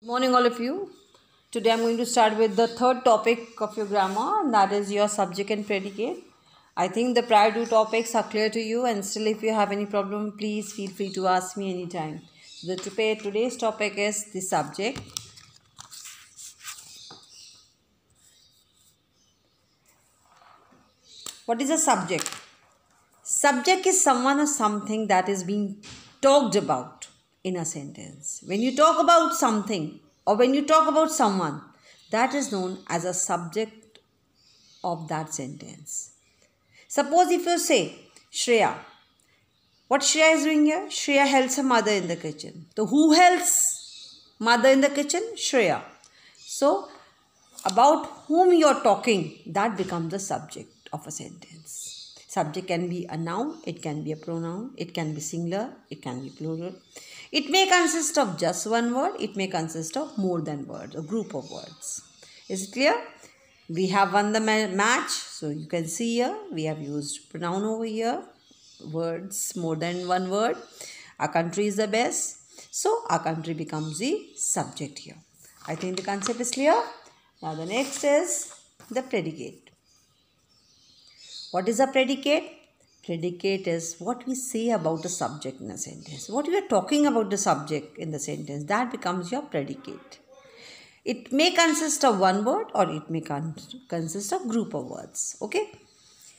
Morning all of you. Today I'm going to start with the third topic of your grammar, and that is your subject and predicate. I think the prior two topics are clear to you, and still if you have any problem, please feel free to ask me anytime. Today's topic is the subject. What is a subject? Subject is someone or something that is being talked about in a sentence. When you talk about something or when you talk about someone, that is known as a subject of that sentence. Suppose if you say Shreya, what Shreya is doing here? Shreya helps her mother in the kitchen. So who helps mother in the kitchen? Shreya. So about whom you are talking, that becomes the subject of a sentence. Subject can be a noun, it can be a pronoun, it can be singular, it can be plural. It may consist of just one word, it may consist of more than words, a group of words. Is it clear? We have won the match. So you can see here, we have used pronoun over here, words, more than one word. Our country is the best. So our country becomes the subject here. I think the concept is clear. Now the next is the predicate. What is a predicate? Predicate is what we say about the subject in a sentence. What we are talking about the subject in the sentence, that becomes your predicate. It may consist of one word or it may consist of group of words. Okay.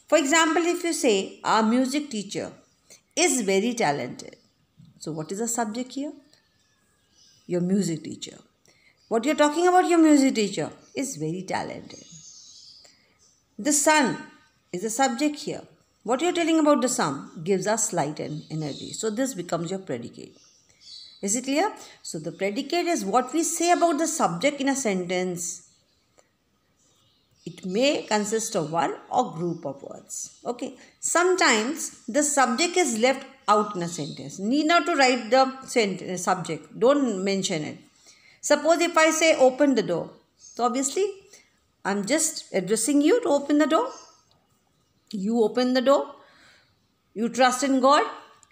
For example, if you say our music teacher is very talented. So what is the subject here? Your music teacher. What you are talking about your music teacher is very talented. The sun is the subject here. What you are telling about the sun gives us light and energy. So this becomes your predicate. Is it clear? So the predicate is what we say about the subject in a sentence. It may consist of one or group of words. Okay. Sometimes the subject is left out in a sentence. Need not to write the subject. Don't mention it. Suppose if I say open the door. So obviously I'm just addressing you to open the door. You open the door. You trust in God.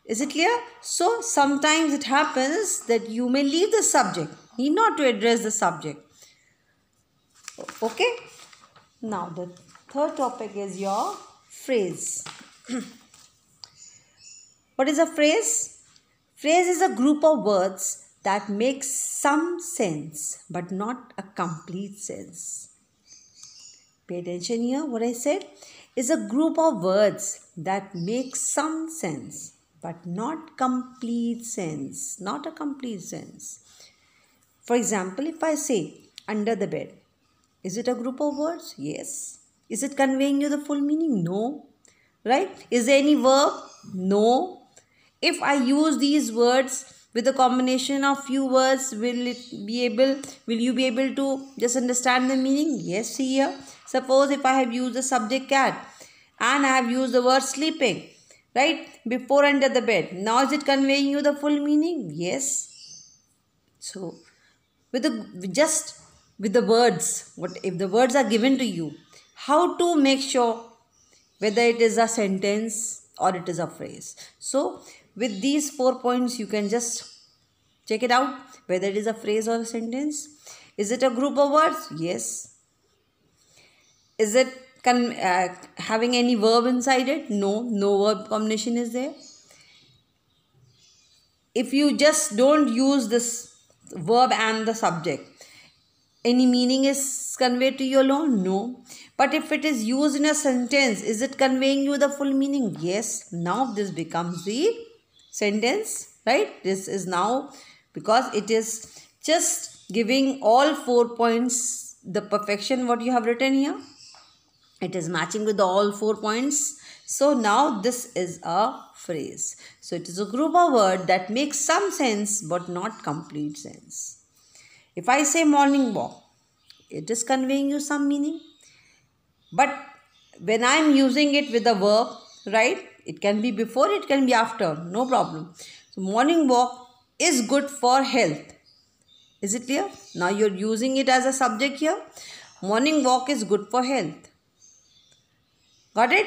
Is it clear? So sometimes it happens that you may leave the subject. Need not to address the subject. Okay. Now the third topic is your phrase. What is a phrase? Phrase is a group of words that makes some sense but not a complete sense. Pay attention here. What I said is a group of words that make some sense but not complete sense. Not a complete sense. For example, if I say under the bed, is it a group of words? Yes. Is it conveying you the full meaning? No. Right? Is there any verb? No. If I use these words with a combination of few words, will you be able to just understand the meaning? Yes, see here. Suppose if I have used the subject cat and I have used the word sleeping, right? Before under the bed. Now is it conveying you the full meaning? Yes. So with the words, what if the words are given to you, how to make sure whether it is a sentence or it is a phrase. So with these 4 points you can just check it out whether it is a phrase or a sentence. Is it a group of words? Yes. Is it having any verb inside it? No verb combination is there. If you just don't use this verb and the subject, any meaning is conveyed to you alone? No. But if it is used in a sentence, is it conveying you the full meaning? Yes. Now this becomes the sentence, right? This is now, because it is just giving all 4 points the perfection what you have written here. It is matching with all 4 points. So now this is a phrase. So it is a group of words that makes some sense but not complete sense. If I say morning walk, it is conveying you some meaning. But when I am using it with a verb, right? It can be before, it can be after. No problem. So morning walk is good for health. Is it clear? Now you are using it as a subject here. Morning walk is good for health. Got it?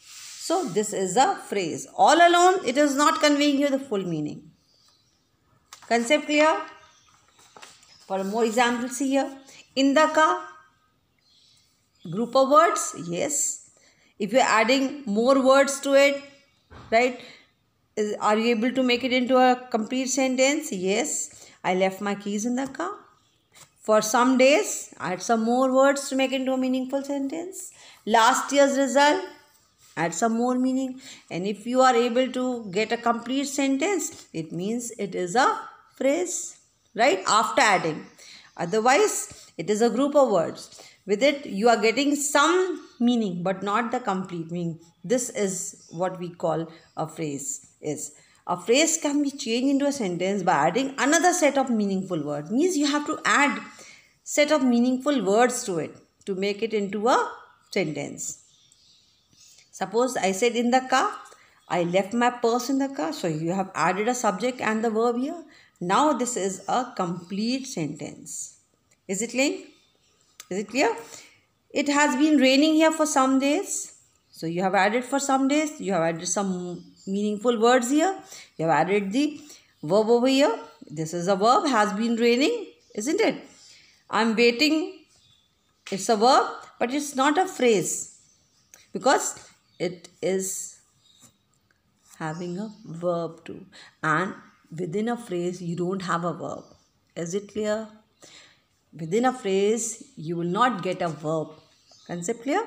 So this is a phrase. All alone, it is not conveying you the full meaning. Concept clear? For more examples here, in the car, group of words, yes. If you're adding more words to it, right, are you able to make it into a complete sentence? Yes. I left my keys in the car. For some days, add some more words to make it into a meaningful sentence. Last year's result, add some more meaning. And if you are able to get a complete sentence, it means it is a phrase, right? After adding. Otherwise, it is a group of words. With it, you are getting some meaning, but not the complete meaning. This is what we call a phrase is. A phrase can be changed into a sentence by adding another set of meaningful words. Means you have to add set of meaningful words to it to make it into a sentence. Suppose I said in the car, I left my purse in the car. So you have added a subject and the verb here. Now this is a complete sentence. Is it clear? Is it clear? It has been raining here for some days. So you have added for some days. You have added some meaningful words here. You have added the verb over here. This is a verb, has been raining, isn't it? I'm waiting. It's a verb, but it's not a phrase because it is having a verb too. And within a phrase, you don't have a verb. Is it clear? Within a phrase, you will not get a verb. Concept clear?